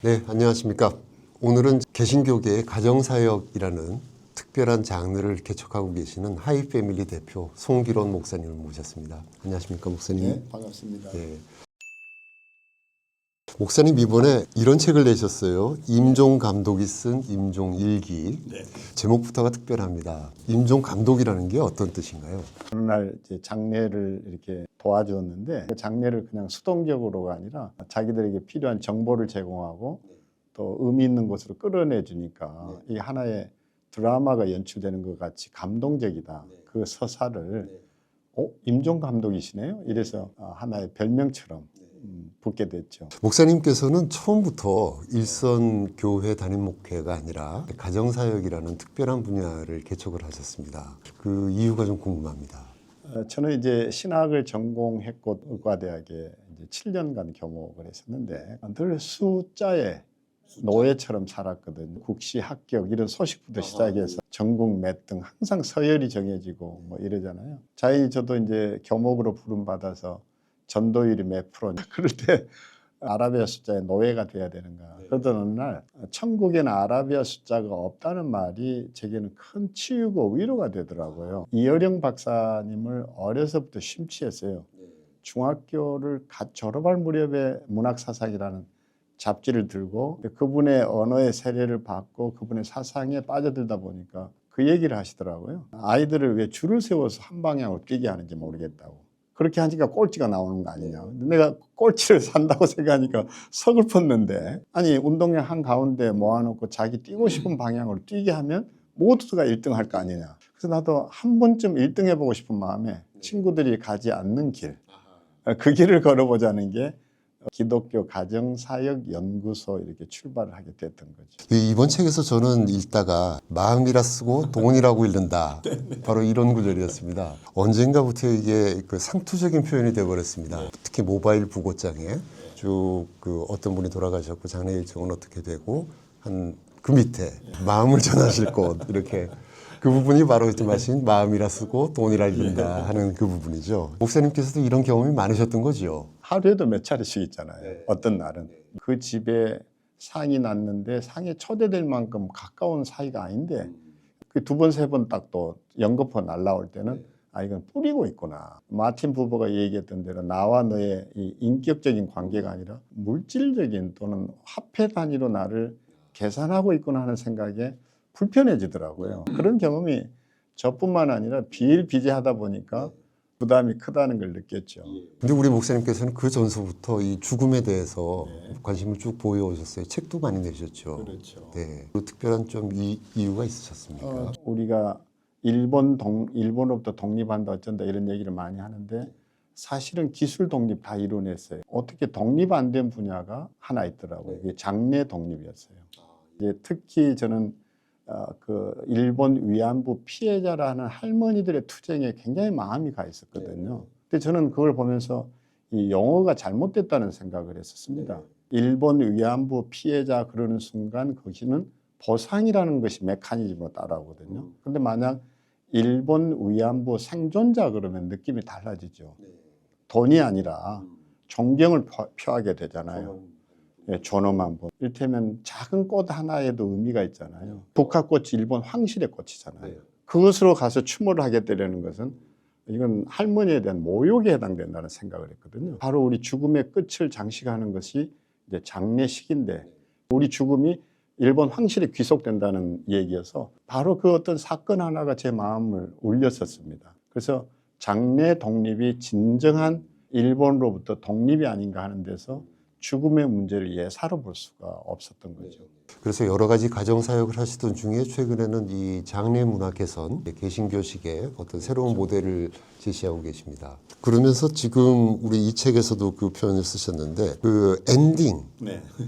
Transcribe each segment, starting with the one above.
네, 안녕하십니까. 오늘은 개신교계의 가정사역이라는 특별한 장르를 개척하고 계시는 하이패밀리 대표 송기론 목사님을 모셨습니다. 안녕하십니까, 목사님. 네, 반갑습니다. 네. 목사님 이번에 이런 책을 내셨어요. 임종 감독이 쓴 임종 일기. 네. 제목부터가 특별합니다. 임종 감독이라는 게 어떤 뜻인가요? 어느 날 이제 장례를 이렇게 도와주었는데 그 장례를 그냥 수동적으로가 아니라 자기들에게 필요한 정보를 제공하고 또 의미 있는 곳으로 끌어내 주니까 이 하나의 드라마가 연출되는 것 같이 감동적이다. 그 서사를 임종 감독이시네요. 이래서 하나의 별명처럼 붙게 됐죠. 목사님께서는 처음부터 일선 교회 담임 목회가 아니라 가정사역이라는 특별한 분야를 개척을 하셨습니다. 그 이유가 좀 궁금합니다. 저는 이제 신학을 전공했고 의과대학에 이제 7년간 교목을 했었는데 늘 숫자에 노예처럼 살았거든요. 국시, 합격 이런 소식부터 시작해서 전국 몇 등 항상 서열이 정해지고 뭐 이러잖아요. 자연히 저도 이제 교목으로 부름받아서 전도율이 몇 프로냐 그럴 때 아라비아 숫자의 노예가 돼야 되는가. 그러던 어느 날 천국에는 아라비아 숫자가 없다는 말이 제게는 큰 치유고 위로가 되더라고요. 이어령 박사님을 어려서부터 심취했어요. 중학교를 갓 졸업할 무렵에 문학사상이라는 잡지를 들고 그분의 언어의 세례를 받고 그분의 사상에 빠져들다 보니까 그 얘기를 하시더라고요. 아이들을 왜 줄을 세워서 한 방향으로 뛰게 하는지 모르겠다고. 그렇게 하니까 꼴찌가 나오는 거 아니냐. 내가 꼴찌를 산다고 생각하니까 서글펐는데 아니 운동장 한가운데 모아놓고 자기 뛰고 싶은 방향으로 뛰게 하면 모두가 1등 할 거 아니냐. 그래서 나도 한 번쯤 1등 해보고 싶은 마음에 친구들이 가지 않는 길, 그 길을 걸어보자는 게 기독교 가정사역연구소 이렇게 출발을 하게 됐던 거죠. 이번 책에서 저는 읽다가 마음이라 쓰고 돈이라고 읽는다. 바로 이런 구절이었습니다. 언젠가부터 이게 그 상투적인 표현이 되어버렸습니다. 특히 모바일 부고장에 쭉 그 어떤 분이 돌아가셨고 장례 일정은 어떻게 되고 한 그 밑에 마음을 전하실 곳 이렇게 그 부분이 바로 말씀하신 마음이라 쓰고 돈이라 읽는다 하는 그 부분이죠. 목사님께서도 이런 경험이 많으셨던 거죠. 하루에도 몇 차례씩 있잖아요. 어떤 날은 그 집에 상이 났는데 상에 초대될 만큼 가까운 사이가 아닌데 그 두 번, 세 번 딱 또 연거푸 날라올 때는 아 이건 뿌리고 있구나. 마틴 부버가 얘기했던 대로 나와 너의 이 인격적인 관계가 아니라 물질적인 또는 화폐 단위로 나를 계산하고 있구나 하는 생각에 불편해지더라고요. 그런 경험이 저뿐만 아니라 비일비재하다 보니까 부담이 크다는 걸 느꼈죠. 근데 우리 목사님께서는 그 전서부터 이 죽음에 대해서 관심을 쭉 보여오셨어요. 책도 많이 내셨죠. 그렇죠. 네. 그 특별한 좀 이유가 있으셨습니까? 우리가 일본으로부터 독립한다 어쩐다 이런 얘기를 많이 하는데 사실은 기술 독립 다 이뤄냈어요. 어떻게 독립 안 된 분야가 하나 있더라고요. 이게 장례 독립이었어요. 이제 특히 저는 그 일본 위안부 피해자라는 할머니들의 투쟁에 굉장히 마음이 가 있었거든요. 근데 저는 그걸 보면서 이 용어가 잘못됐다는 생각을 했었습니다. 일본 위안부 피해자 그러는 순간 거기는 보상이라는 것이 메커니즘으로 따라오거든요. 근데 만약 일본 위안부 생존자 그러면 느낌이 달라지죠. 돈이 아니라 존경을 표하게 되잖아요. 존엄한 법. 이를테면 작은 꽃 하나에도 의미가 있잖아요. 국화꽃이 일본 황실의 꽃이잖아요. 그것으로 가서 추모를 하겠다는 것은 이건 할머니에 대한 모욕에 해당된다는 생각을 했거든요. 바로 우리 죽음의 끝을 장식하는 것이 이제 장례식인데 우리 죽음이 일본 황실에 귀속된다는 얘기여서 바로 그 어떤 사건 하나가 제 마음을 울렸었습니다. 그래서 장례 독립이 진정한 일본으로부터 독립이 아닌가 하는 데서 죽음의 문제를 예사로 볼 수가 없었던 거죠. 그래서 여러 가지 가정사역을 하시던 중에 최근에는 이 장례문화 개선, 개신교식의 어떤 새로운 모델을 제시하고 계십니다. 그러면서 지금 우리 이 책에서도 그 표현을 쓰셨는데 그 엔딩,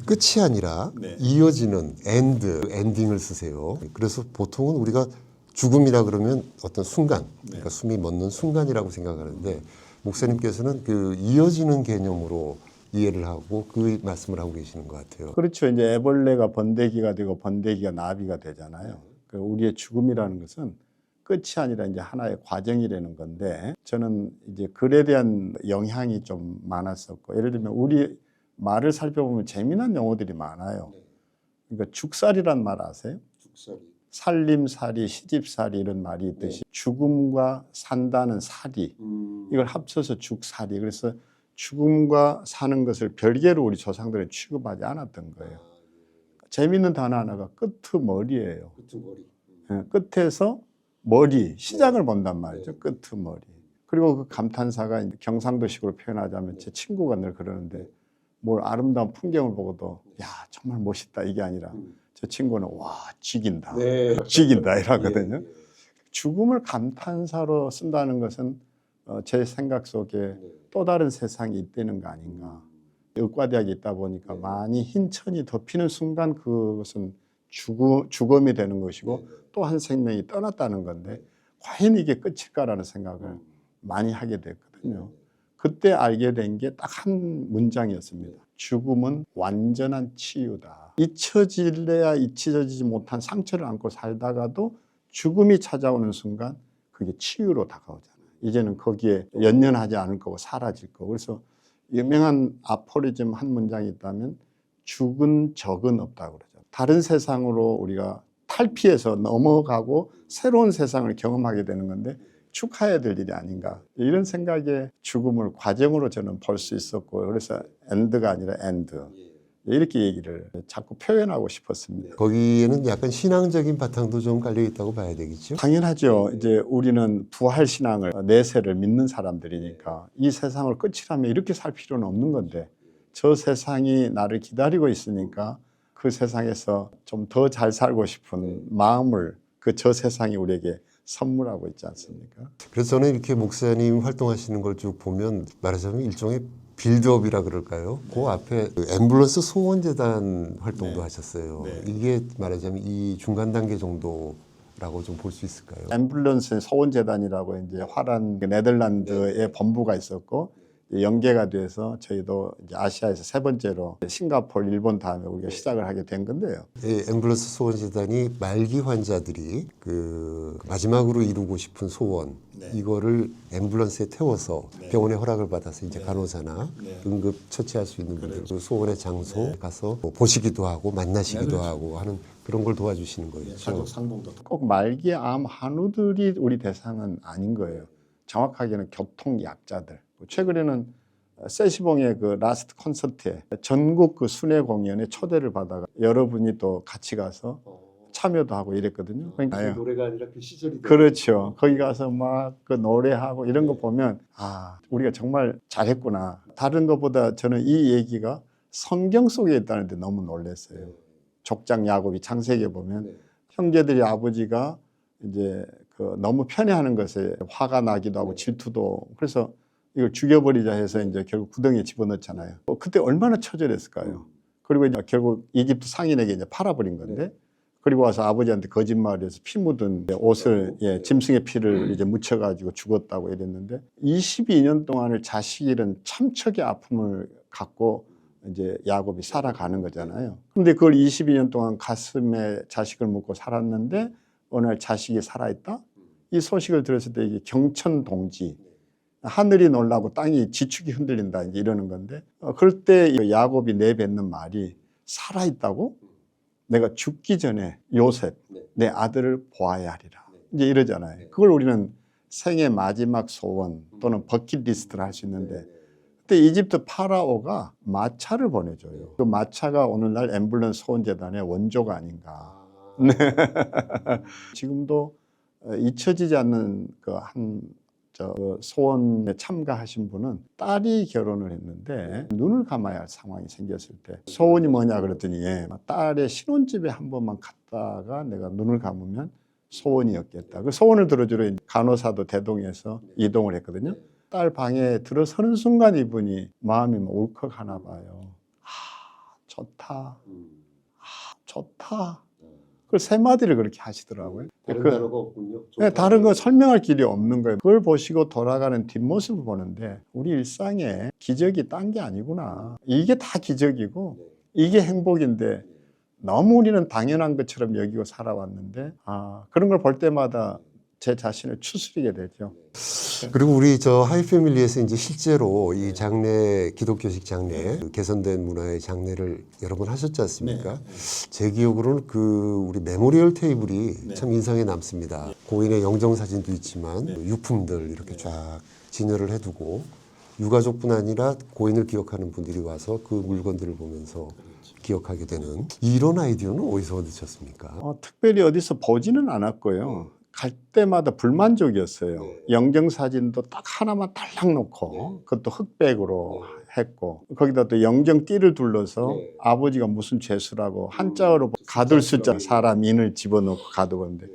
끝이 아니라 이어지는 엔딩을 쓰세요. 그래서 보통은 우리가 죽음이라 그러면 어떤 순간, 그러니까 숨이 멎는 순간이라고 생각하는데 목사님께서는 그 이어지는 개념으로 이해를 하고 그 말씀을 하고 계시는 것 같아요. 그렇죠. 이제 애벌레가 번데기가 되고 번데기가 나비가 되잖아요. 우리의 죽음이라는 것은 끝이 아니라 이제 하나의 과정이라는 건데 저는 이제 글에 대한 영향이 좀 많았었고 예를 들면 우리 말을 살펴보면 재미난 용어들이 많아요. 그러니까 죽살이란 말 아세요? 죽살이. 살림살이, 시집살이 이런 말이 있듯이 죽음과 산다는 살이 이걸 합쳐서 죽살이. 그래서 죽음과 사는 것을 별개로 우리 조상들은 취급하지 않았던 거예요. 재미있는 단어 하나가 끄트머리예요. 끄트머리. 예, 끝에서 머리, 시작을 본단 말이죠. 끄트머리. 그리고 그 감탄사가 경상도식으로 표현하자면 제 친구가 늘 그러는데 뭘 아름다운 풍경을 보고도 야 정말 멋있다 이게 아니라 저 친구는 와 죽인다. 죽인다 이러거든요. 죽음을 감탄사로 쓴다는 것은 제 생각 속에 또 다른 세상이 있다는 거 아닌가. 의과대학에 있다 보니까 많이 흰천이 덮이는 순간 그것은 죽음이 되는 것이고 또 한 생명이 떠났다는 건데 과연 이게 끝일까라는 생각을 많이 하게 됐거든요. 그때 알게 된 게 딱 한 문장이었습니다. 죽음은 완전한 치유다. 잊혀질래야 잊혀지지 못한 상처를 안고 살다가도 죽음이 찾아오는 순간 그게 치유로 다가오잖아요. 이제는 거기에 연연하지 않을 거고 사라질 거고. 그래서 유명한 아포리즘 한 문장이 있다면 죽은 적은 없다고 그러죠. 다른 세상으로 우리가 탈피해서 넘어가고 새로운 세상을 경험하게 되는 건데 축하해야 될 일이 아닌가 이런 생각에 죽음을 과정으로 저는 볼 수 있었고 그래서 엔드가 아니라 엔드 이렇게 얘기를 자꾸 표현하고 싶었습니다. 거기에는 약간 신앙적인 바탕도 좀 깔려 있다고 봐야 되겠죠? 당연하죠. 이제 우리는 부활 신앙을 내세를 믿는 사람들이니까 이 세상을 끝이라면 이렇게 살 필요는 없는 건데 저 세상이 나를 기다리고 있으니까 그 세상에서 좀 더 잘 살고 싶은 마음을 그 저 세상이 우리에게 선물하고 있지 않습니까? 그래서 저는 이렇게 목사님 활동하시는 걸 쭉 보면 말하자면 일종의 빌드업이라 그럴까요? 그 앞에 그 앰뷸런스 소원재단 활동도 하셨어요. 이게 말하자면 이 중간 단계 정도라고 좀 볼 수 있을까요? 앰뷸런스 소원재단이라고 이제 화란 네덜란드에 본부가 있었고 연계가 돼서 저희도 이제 아시아에서 세 번째로 싱가포르, 일본 다음에 우리가 시작을 하게 된 건데요. 앰뷸런스 소원재단이 말기 환자들이 그 마지막으로 이루고 싶은 소원 이거를 앰뷸런스에 태워서 병원의 허락을 받아서 이제 간호사나 응급 처치할 수 있는 분들 그 소원의 장소 가서 뭐 보시기도 하고 만나시기도 하고 하는 그런 걸 도와주시는 거죠. 가족 상봉도 꼭 말기 암 한우들이 우리 대상은 아닌 거예요. 정확하게는 교통약자들. 최근에는 세시봉의 그 라스트 콘서트에 전국 그 순회 공연에 초대를 받아가 여러분이 또 같이 가서 참여도 하고 이랬거든요. 그러니까 노래가 아니라 그 시절이 그렇죠. 거기 가서 막 그 노래하고 이런 거 보면 아 우리가 정말 잘했구나. 다른 것보다 저는 이 얘기가 성경 속에 있다는 데 너무 놀랐어요. 족장 야곱이 창세기에 보면 형제들이 아버지가 이제 그 너무 편애하는 것에 화가 나기도 하고 질투도 그래서 이걸 죽여버리자 해서 이제 결국 구덩이에 집어넣잖아요. 그때 얼마나 처절했을까요? 그리고 이제 결국 이집트 상인에게 이제 팔아버린 건데 그리고 와서 아버지한테 거짓말해서 피 묻은 옷을 짐승의 피를 이제 묻혀가지고 죽었다고 이랬는데 22년 동안을 자식 잃은 참척의 아픔을 갖고 이제 야곱이 살아가는 거잖아요. 근데 그걸 22년 동안 가슴에 자식을 묻고 살았는데 어느 날 자식이 살아있다? 이 소식을 들었을 때 이게 경천동지 하늘이 놀라고 땅이 지축이 흔들린다 이제 이러는 건데 그럴 때 야곱이 내뱉는 말이 살아있다고? 내가 죽기 전에 요셉 내 아들을 보아야 하리라 이제 이러잖아요. 그걸 우리는 생애 마지막 소원 또는 버킷리스트를 할 수 있는데 그때 이집트 파라오가 마차를 보내줘요. 그 마차가 오늘날 앰뷸런스 소원재단의 원조가 아닌가. 네. 지금도 잊혀지지 않는 그 소원에 참가하신 분은 딸이 결혼을 했는데 눈을 감아야 할 상황이 생겼을 때 소원이 뭐냐 그랬더니 딸의 신혼집에 한 번만 갔다가 내가 눈을 감으면 소원이었겠다. 그 소원을 들어주러 간호사도 대동해서 이동을 했거든요. 딸 방에 들어서는 순간 이분이 마음이 울컥하나 봐요. 아 좋다. 아 좋다. 그 세 마디를 그렇게 하시더라고요. 다른 단어가 없군요. 네, 다른 거 설명할 길이 없는 거예요. 그걸 보시고 돌아가는 뒷모습을 보는데 우리 일상에 기적이 딴 게 아니구나. 이게 다 기적이고 이게 행복인데 너무 우리는 당연한 것처럼 여기고 살아왔는데 그런 걸 볼 때마다 제 자신을 추스리게 되죠. 그리고 우리 저 하이패밀리에서 이제 실제로 이 장례, 기독교식 장례, 그 개선된 문화의 장례를 여러 번 하셨지 않습니까? 제 기억으로는 그 우리 메모리얼 테이블이 참 인상에 남습니다. 고인의 영정 사진도 있지만 유품들 이렇게 쫙 진열을 해두고 유가족뿐 아니라 고인을 기억하는 분들이 와서 그 물건들을 보면서 기억하게 되는 이런 아이디어는 어디서 얻으셨습니까? 특별히 어디서 보지는 않았고요. 갈 때마다 불만족이었어요. 영정 사진도 딱 하나만 딸랑 놓고 그것도 흑백으로 했고 거기다 또 영정 띠를 둘러서 아버지가 무슨 죄수라고 한자어로 가둘 숫자 사람 인을 집어넣고 가두었는데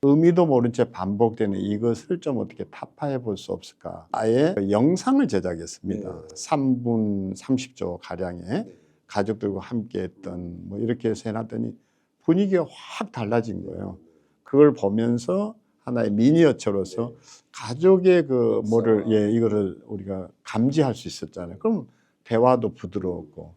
의미도 모른 채 반복되는 이것을 좀 어떻게 타파해 볼 수 없을까. 아예 영상을 제작했습니다. 3분 30초 가량의 가족들과 함께 했던 뭐 이렇게 해서 해놨더니 분위기가 확 달라진 거예요. 그걸 보면서 하나의 미니어처로서 가족의 그 뭐를 이거를 우리가 감지할 수 있었잖아요. 그럼 대화도 부드러웠고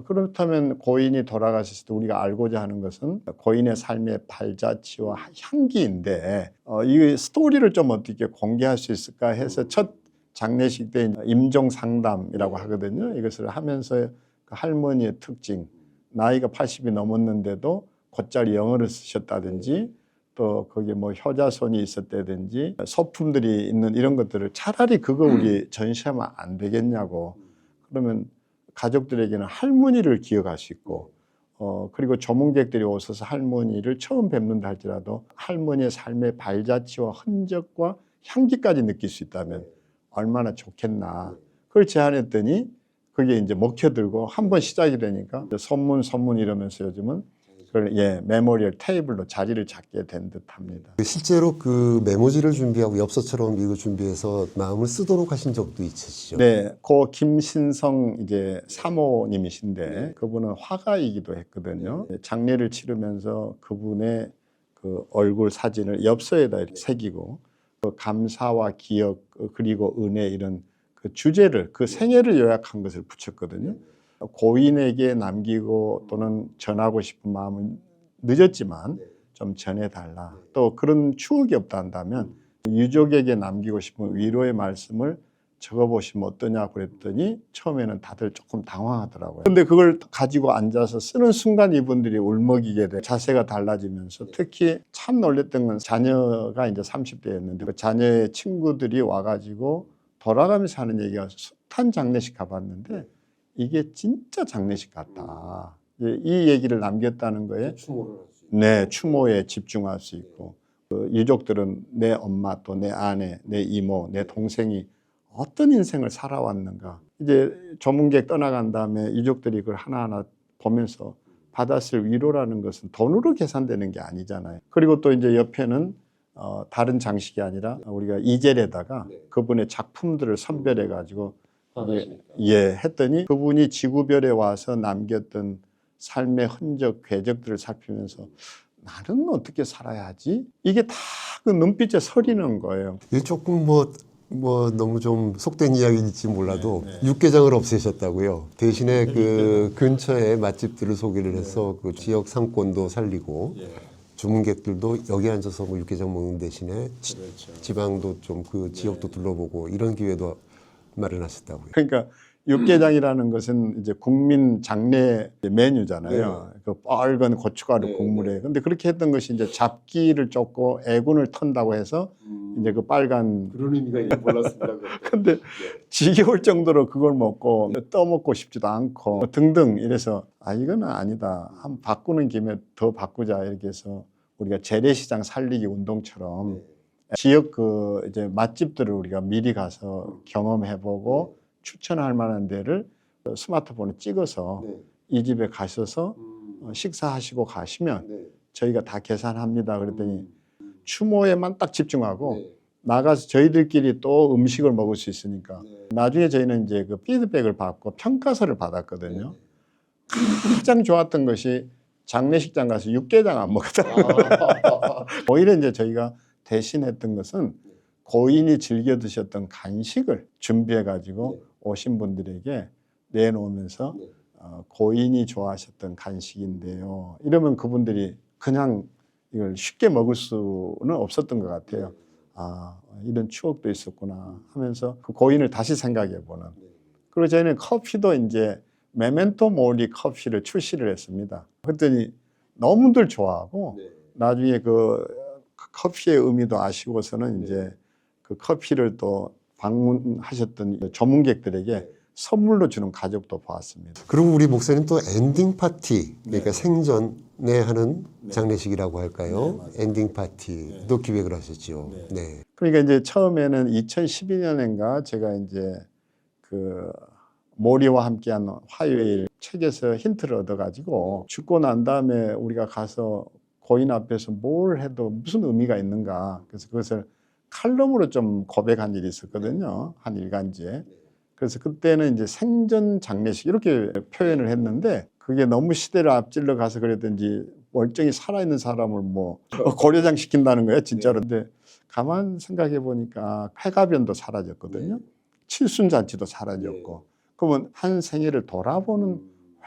그렇다면 고인이 돌아가셨을 때 우리가 알고자 하는 것은 고인의 삶의 발자취와 향기인데 이 스토리를 좀 어떻게 공개할 수 있을까 해서 첫 장례식 때 임종 상담이라고 하거든요. 이것을 하면서 그 할머니의 특징, 나이가 80이 넘었는데도 곧잘 영어를 쓰셨다든지 또 거기에 뭐 효자손이 있었다든지 소품들이 있는 이런 것들을 차라리 그거 우리 전시하면 안 되겠냐고. 그러면 가족들에게는 할머니를 기억할 수 있고 그리고 조문객들이 오셔서 할머니를 처음 뵙는다 할지라도 할머니의 삶의 발자취와 흔적과 향기까지 느낄 수 있다면 얼마나 좋겠나. 그걸 제안했더니 그게 이제 먹혀들고 한번 시작이 되니까 선문 이러면서 요즘은 그걸 메모리얼 테이블로 자리를 잡게 된 듯합니다. 실제로 그 메모지를 준비하고 엽서처럼 이거 준비해서 마음을 쓰도록 하신 적도 있으시죠? 네, 고 김신성 이제 사모님이신데 그분은 화가이기도 했거든요. 장례를 치르면서 그분의 그 얼굴 사진을 엽서에다 이렇게 새기고 그 감사와 기억 그리고 은혜 이런 그 주제를 그 생애를 요약한 것을 붙였거든요. 고인에게 남기고 또는 전하고 싶은 마음은 늦었지만 좀 전해달라. 또 그런 추억이 없다 한다면 유족에게 남기고 싶은 위로의 말씀을 적어보시면 어떠냐고 그랬더니 처음에는 다들 조금 당황하더라고요. 근데 그걸 가지고 앉아서 쓰는 순간 이분들이 울먹이게 돼 자세가 달라지면서 특히 참 놀랬던 건 자녀가 이제 30대였는데 그 자녀의 친구들이 와가지고 돌아가면서 하는 얘기가 숱한 장례식 가봤는데 이게 진짜 장례식 같다. 이 얘기를 남겼다는 거에 네, 추모에 집중할 수 있고 그 유족들은 내 엄마 또 내 아내, 내 이모, 내 동생이 어떤 인생을 살아왔는가. 이제 조문객 떠나간 다음에 유족들이 그걸 하나하나 보면서 받았을 위로라는 것은 돈으로 계산되는 게 아니잖아요. 그리고 또 이제 옆에는 다른 장식이 아니라 우리가 이젤에다가 그분의 작품들을 선별해 가지고 했더니 그분이 지구별에 와서 남겼던 삶의 흔적, 궤적들을 살피면서 나는 어떻게 살아야 하지? 이게 다 그 눈빛에 서리는 거예요. 이게 조금 뭐 너무 좀 속된 이야기일지 몰라도 육개장을 없애셨다고요. 대신에 그 근처에 맛집들을 소개를 해서 그 지역 상권도 살리고 주문객들도 여기 앉아서 뭐 육개장 먹는 대신에 지방도 좀 그 지역도 둘러보고 이런 기회도 마련하셨다고요. 그러니까 육개장이라는 것은 이제 국민 장례 메뉴잖아요. 그 빨간 고춧가루 국물에. 근데 그렇게 했던 것이 이제 잡기를 쫓고 애군을 턴다고 해서 이제 그 빨간 그런 의미가 있는 몰랐습니다. 근데 지겨울 정도로 그걸 먹고 떠먹고 싶지도 않고 등등 이래서 이거는 아니다. 한번 바꾸는 김에 더 바꾸자 이렇게 해서 우리가 재래시장 살리기 운동처럼 지역 그 이제 맛집들을 우리가 미리 가서 경험해보고 추천할 만한 데를 스마트폰에 찍어서 이 집에 가셔서 식사하시고 가시면 저희가 다 계산합니다. 그랬더니 추모에만 딱 집중하고 나가서 저희들끼리 또 음식을 먹을 수 있으니까 나중에 저희는 이제 그 피드백을 받고 평가서를 받았거든요. 가장 좋았던 것이 장례식장 가서 육개장 안 먹었다. 오히려 이제 저희가 대신했던 것은 고인이 즐겨 드셨던 간식을 준비해 가지고 오신 분들에게 내놓으면서 고인이 좋아하셨던 간식인데요. 이러면 그분들이 그냥 이걸 쉽게 먹을 수는 없었던 것 같아요. 아, 이런 추억도 있었구나 하면서 그 고인을 다시 생각해 보는. 그리고 저희는 커피도 이제 메멘토 모리 커피를 출시를 했습니다. 그랬더니 너무들 좋아하고 나중에 그 커피의 의미도 아시고서는 이제 그 커피를 또 방문하셨던 전문객들에게 선물로 주는 가족도 보았습니다. 그리고 우리 목사님 또 엔딩 파티, 그러니까 생전에 하는 장례식이라고 할까요? 엔딩 파티도 기획을 하셨죠. 네. 그러니까 이제 처음에는 2012년인가 제가 이제 그 모리와 함께한 화요일 책에서 힌트를 얻어가지고 죽고 난 다음에 우리가 가서 고인 앞에서 뭘 해도 무슨 의미가 있는가. 그래서 그것을 칼럼으로 좀 고백한 일이 있었거든요. 한 일간지에. 그래서 그때는 이제 생전 장례식 이렇게 표현을 했는데 그게 너무 시대를 앞질러 가서 그랬든지 멀쩡히 살아있는 사람을 뭐 고려장 시킨다는 거예요. 진짜로. 근데 가만 생각해 보니까 회가변도 사라졌거든요. 칠순잔치도 사라졌고. 그러면 한 생애를 돌아보는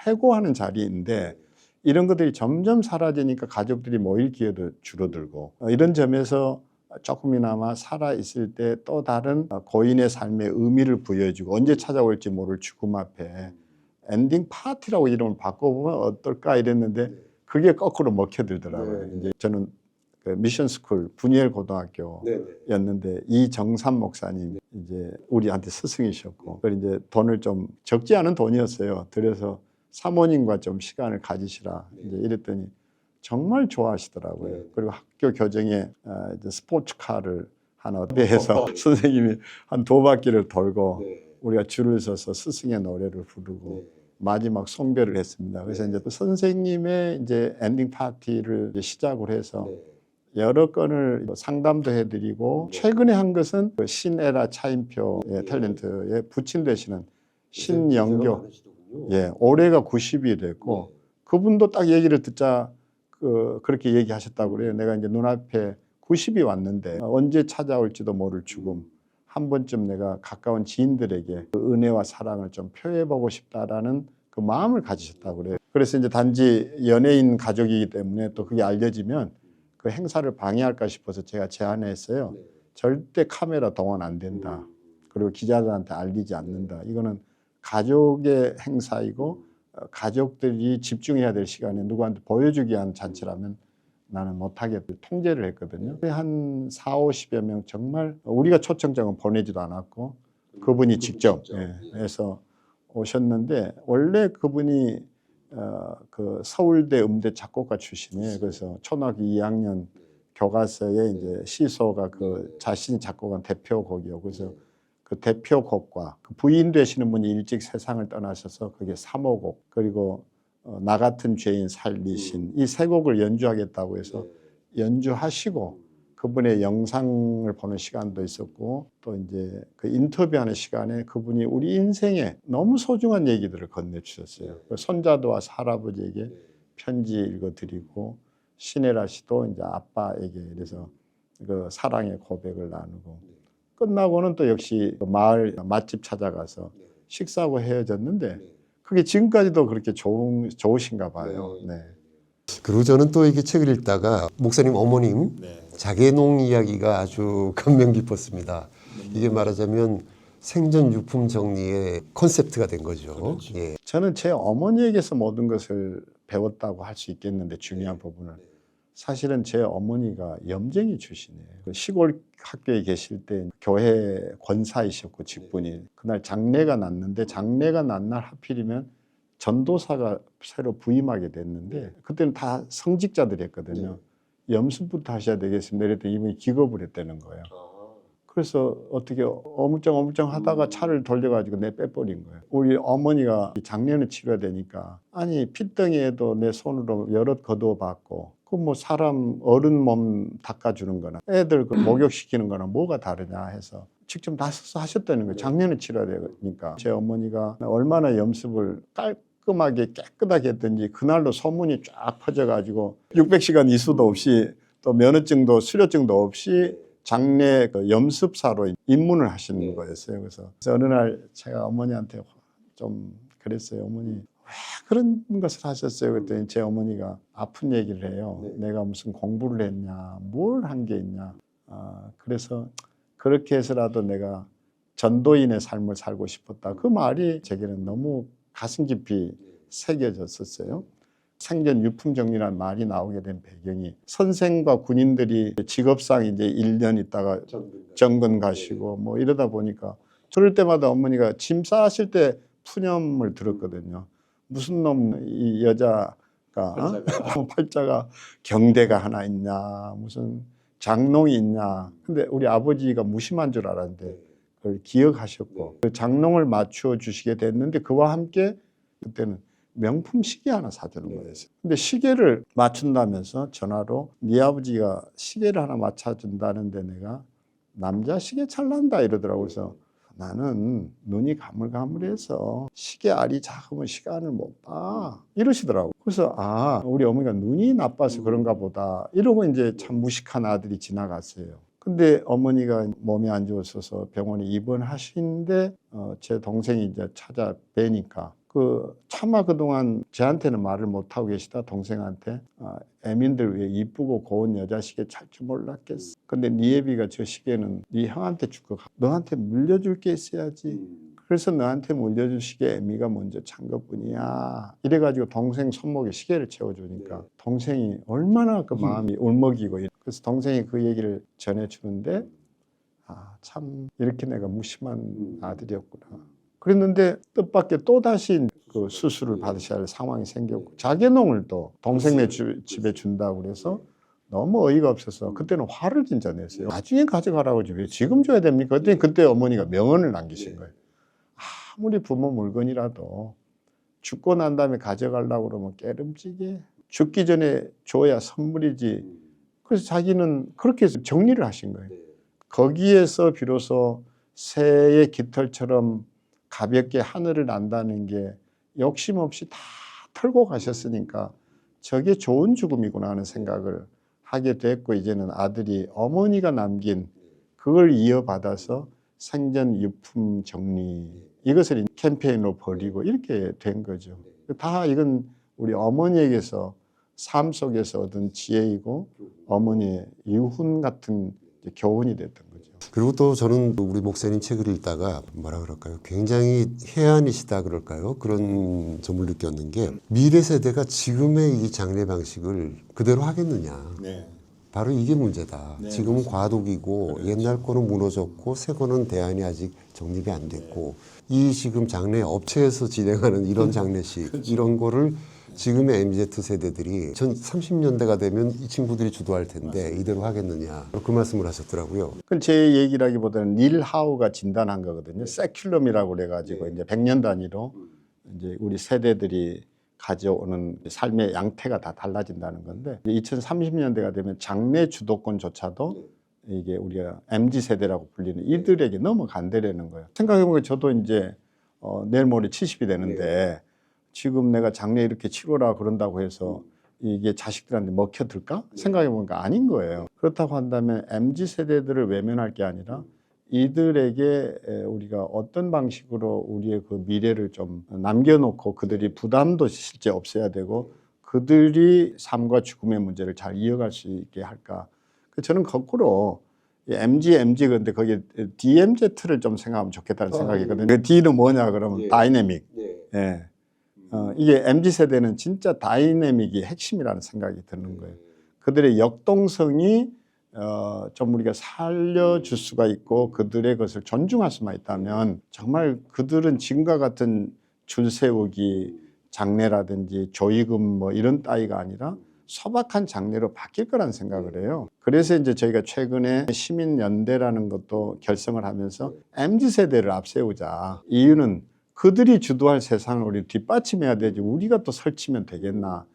회고하는 자리인데 이런 것들이 점점 사라지니까 가족들이 모일 기회도 줄어들고 이런 점에서 조금이나마 살아있을 때 또 다른 고인의 삶의 의미를 부여해주고 언제 찾아올지 모를 죽음 앞에 엔딩 파티라고 이름을 바꿔보면 어떨까 이랬는데 그게 거꾸로 먹혀들더라고요. 이제 저는 그 미션스쿨 분이엘 고등학교였는데 이정삼 목사님 이제 우리한테 스승이셨고 그걸 이제 돈을 좀 적지 않은 돈이었어요. 그래서 사모님과 좀 시간을 가지시라 이제 이랬더니 정말 좋아하시더라고요. 그리고 학교 교정에 이제 스포츠카를 하나 배해서 선생님이 한 2바퀴를 돌고 우리가 줄을 서서 스승의 노래를 부르고 마지막 송별을 했습니다. 그래서 이제 또 선생님의 이제 엔딩 파티를 이제 시작으로 해서 여러 건을 상담도 해드리고 최근에 한 것은 그 신에라 차인표의 탤런트의 부친 되시는 신영교 올해가 90이 됐고 그분도 딱 얘기를 듣자 그렇게 얘기하셨다고 그래요. 내가 이제 눈앞에 90이 왔는데 언제 찾아올지도 모를 죽음 한 번쯤 내가 가까운 지인들에게 그 은혜와 사랑을 좀 표해보고 싶다라는 그 마음을 가지셨다고 그래요. 그래서 이제 단지 연예인 가족이기 때문에 또 그게 알려지면 그 행사를 방해할까 싶어서 제가 제안했어요. 절대 카메라 동원 안 된다. 그리고 기자들한테 알리지 않는다. 이거는 가족의 행사이고 가족들이 집중해야 될 시간에 누구한테 보여주기 위한 잔치라면 나는 못하겠다. 통제를 했거든요. 한 40, 50여 명 정말 우리가 초청장은 보내지도 않았고 그분이 직접 해서 오셨는데 원래 그분이 그 서울대 음대 작곡가 출신이에요. 그래서 초등학교 2학년 교과서에 이제 시소가 그 자신이 작곡한 대표곡이요. 그래서 그 대표곡과 그 부인 되시는 분이 일찍 세상을 떠나셔서 그게 3호곡 그리고 나 같은 죄인 살리신 이 3곡을 연주하겠다고 해서 연주하시고 그분의 영상을 보는 시간도 있었고 또 이제 그 인터뷰하는 시간에 그분이 우리 인생에 너무 소중한 얘기들을 건네주셨어요. 손자도 와서 할아버지에게 편지 읽어드리고 신혜라 씨도 이제 아빠에게 그래서 그 사랑의 고백을 나누고 끝나고는 또 역시 마을 맛집 찾아가서 식사하고 헤어졌는데 그게 지금까지도 그렇게 좋으신가 봐요. 네. 그리고 저는 또 이게 책을 읽다가 목사님 어머님 자개농 이야기가 아주 감명 깊었습니다. 이게 말하자면 생전 유품 정리의 컨셉트가 된 거죠. 예. 저는 제 어머니에게서 모든 것을 배웠다고 할 수 있겠는데 중요한 부분은 사실은 제 어머니가 염쟁이 출신이에요. 그 시골 학교에 계실 때 교회 권사이셨고 직분이 그날 장례가 났는데 장례가 난 날 하필이면 전도사가 새로 부임하게 됐는데 그때는 다 성직자들이었거든요. 염습부터 하셔야 되겠습니다. 이랬더니 이분이 기겁을 했다는 거예요. 그래서 어떻게 어물쩡 하다가 차를 돌려가지고 내 빼버린 거예요. 우리 어머니가 장례를 치러야 되니까 아니 핏덩이에도 내 손으로 여럿 거두어봤고 그 뭐 사람 어른 몸 닦아주는 거나 애들 그 목욕시키는 거나 뭐가 다르냐 해서 직접 나서서 하셨다는 거예요. 장례를 치러야 되니까. 제 어머니가 얼마나 염습을 깔끔하게 깨끗하게 했던지 그날로 소문이 쫙 퍼져가지고 600시간 이수도 없이 또 면허증도 수료증도 없이 장례 그 염습사로 입문을 하시는 거였어요. 그래서 어느 날 제가 어머니한테 좀 그랬어요. 어머니 그런 것을 하셨어요. 그랬더니 제 어머니가 아픈 얘기를 해요. 내가 무슨 공부를 했냐, 뭘 한 게 있냐. 그래서 그렇게 해서라도 내가 전도인의 삶을 살고 싶었다. 그 말이 제게는 너무 가슴 깊이 새겨졌었어요. 생전 유품정리라는 말이 나오게 된 배경이 선생과 군인들이 직업상 이제 1년 있다가 정근 가시고 뭐 이러다 보니까 그럴 때마다 어머니가 짐 싸실 때 푸념을 들었거든요. 무슨 놈 이 여자가 팔자가 경대가 하나 있냐, 무슨 장롱이 있냐. 근데 우리 아버지가 무심한 줄 알았는데 그걸 기억하셨고 그 장롱을 맞추어 주시게 됐는데 그와 함께 그때는 명품 시계 하나 사주는 거였어요. 근데 시계를 맞춘다면서 전화로 네 아버지가 시계를 하나 맞춰준다는데 내가 남자 시계 찰난다 이러더라고요. 그래서 나는 눈이 가물가물해서 시계 알이 작으면 시간을 못 봐 이러시더라고요. 그래서 우리 어머니가 눈이 나빠서 그런가 보다 이러고 이제 참 무식한 아들이 지나갔어요. 근데 어머니가 몸이 안 좋으셔서 병원에 입원하시는데 제 동생이 이제 찾아뵈니까 차마 그동안 저한테는 말을 못하고 계시다 동생한테 애민들 왜 이쁘고 고운 여자 시계 찰 줄 몰랐겠어. 근데 네 애비가 저 시계는 네 형한테 줄 거 너한테 물려줄 게 있어야지. 그래서 너한테 물려줄 시계 애미가 먼저 찬 것뿐이야. 이래가지고 동생 손목에 시계를 채워주니까 동생이 얼마나 그 마음이 울먹이고 그래서 동생이 그 얘기를 전해주는데 참 이렇게 내가 무심한 아들이었구나. 그랬는데 뜻밖의 또다시 그 수술을 받으셔야 할 상황이 생겼고 자개농을 또 동생네 집에 준다고 그래서 너무 어이가 없어서 그때는 화를 진짜 냈어요. 나중에 가져가라고 왜 지금 줘야 됩니까? 그때 어머니가 명언을 남기신 거예요. 아무리 부모 물건이라도 죽고 난 다음에 가져가려고 그러면 깨름지게 죽기 전에 줘야 선물이지. 그래서 자기는 그렇게 해서 정리를 하신 거예요. 거기에서 비로소 새의 깃털처럼 가볍게 하늘을 난다는 게 욕심 없이 다 털고 가셨으니까 저게 좋은 죽음이구나 하는 생각을 하게 됐고 이제는 아들이 어머니가 남긴 그걸 이어받아서 생전 유품 정리 이것을 캠페인으로 벌이고 이렇게 된 거죠. 다 이건 우리 어머니에게서 삶 속에서 얻은 지혜이고 어머니의 유훈 같은 교훈이 됐던 거죠. 그리고 또 저는 우리 목사님 책을 읽다가 뭐라 그럴까요? 굉장히 해안이시다 그럴까요? 그런 점을 느꼈는 게 미래 세대가 지금의 이 장례 방식을 그대로 하겠느냐. 네. 바로 이게 문제다. 네, 지금은 과도기고 그렇죠. 옛날 거는 무너졌고 새 거는 대안이 아직 정립이 안 됐고 이 지금 장례 업체에서 진행하는 이런 장례식 이런 거를 지금의 MZ 세대들이 전 30년대가 되면 이 친구들이 주도할 텐데 이대로 하겠느냐 그 말씀을 하셨더라고요. 그건 제 얘기라기보다는 닐 하우가 진단한 거거든요. 세큘럼이라고 그래가지고 이제 100년 단위로 이제 우리 세대들이 가져오는 삶의 양태가 다 달라진다는 건데 2030년대가 되면 장래 주도권조차도 이게 우리가 MZ 세대라고 불리는 이들에게 넘어간다라는 거예요. 생각해보면 저도 이제 내일 모레 70이 되는데 지금 내가 장례 이렇게 치러라 그런다고 해서 이게 자식들한테 먹혀들까? 생각해보니까 아닌 거예요. 그렇다고 한다면 MZ 세대들을 외면할 게 아니라 이들에게 우리가 어떤 방식으로 우리의 그 미래를 좀 남겨놓고 그들이 부담도 실제 없어야 되고 그들이 삶과 죽음의 문제를 잘 이어갈 수 있게 할까? 저는 거꾸로 MG 그런데 거기에 DMZ를 좀 생각하면 좋겠다는 생각이거든요. 그 D는 뭐냐 그러면 다이내믹. 예. 이게 MZ 세대는 진짜 다이내믹이 핵심이라는 생각이 드는 거예요. 그들의 역동성이 좀 우리가 살려줄 수가 있고 그들의 것을 존중할 수만 있다면 정말 그들은 지금과 같은 줄 세우기 장례라든지 조의금 뭐 이런 따위가 아니라 소박한 장례로 바뀔 거라는 생각을 해요. 그래서 이제 저희가 최근에 시민연대라는 것도 결성을 하면서 MZ 세대를 앞세우자. 이유는 그들이 주도할 세상을 우리 뒷받침해야 되지 우리가 또 설치면 되겠나.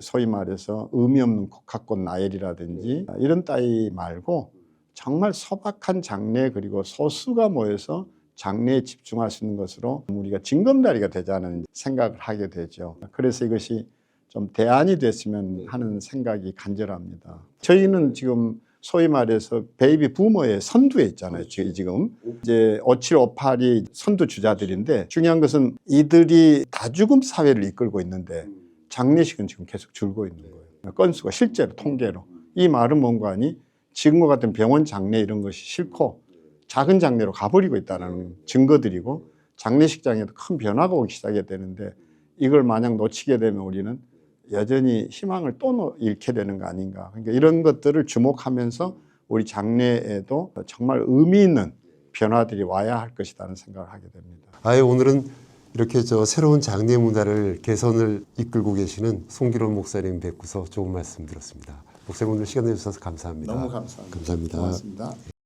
소위 말해서 의미 없는 국화꽃 나열이라든지 이런 따위 말고 정말 소박한 장례 그리고 소수가 모여서 장례에 집중할 수 있는 것으로 우리가 징검다리가 되자는 생각을 하게 되죠. 그래서 이것이 좀 대안이 됐으면 하는 생각이 간절합니다. 저희는 지금 소위 말해서 베이비 부머의 선두에 있잖아요. 지금 이제 57, 58이 선두 주자들인데 중요한 것은 이들이 다죽음 사회를 이끌고 있는데 장례식은 지금 계속 줄고 있는 거예요. 건수가 실제로 통계로. 이 말은 뭔가 하니 지금과 같은 병원 장례 이런 것이 싫고 작은 장례로 가버리고 있다는 증거들이고 장례식장에도 큰 변화가 오기 시작해야 되는데 이걸 만약 놓치게 되면 우리는 여전히 희망을 또 잃게 되는 거 아닌가. 그러니까 이런 것들을 주목하면서 우리 장래에도 정말 의미 있는 변화들이 와야 할 것이라는 생각을 하게 됩니다. 아예 오늘은 이렇게 새로운 장례 문화를 개선을 이끌고 계시는 송기론 목사님 뵙고서 좋은 말씀 들었습니다. 목사님 오늘 시간 내주셔서 감사합니다. 너무 감사합니다. 감사합니다. 고맙습니다.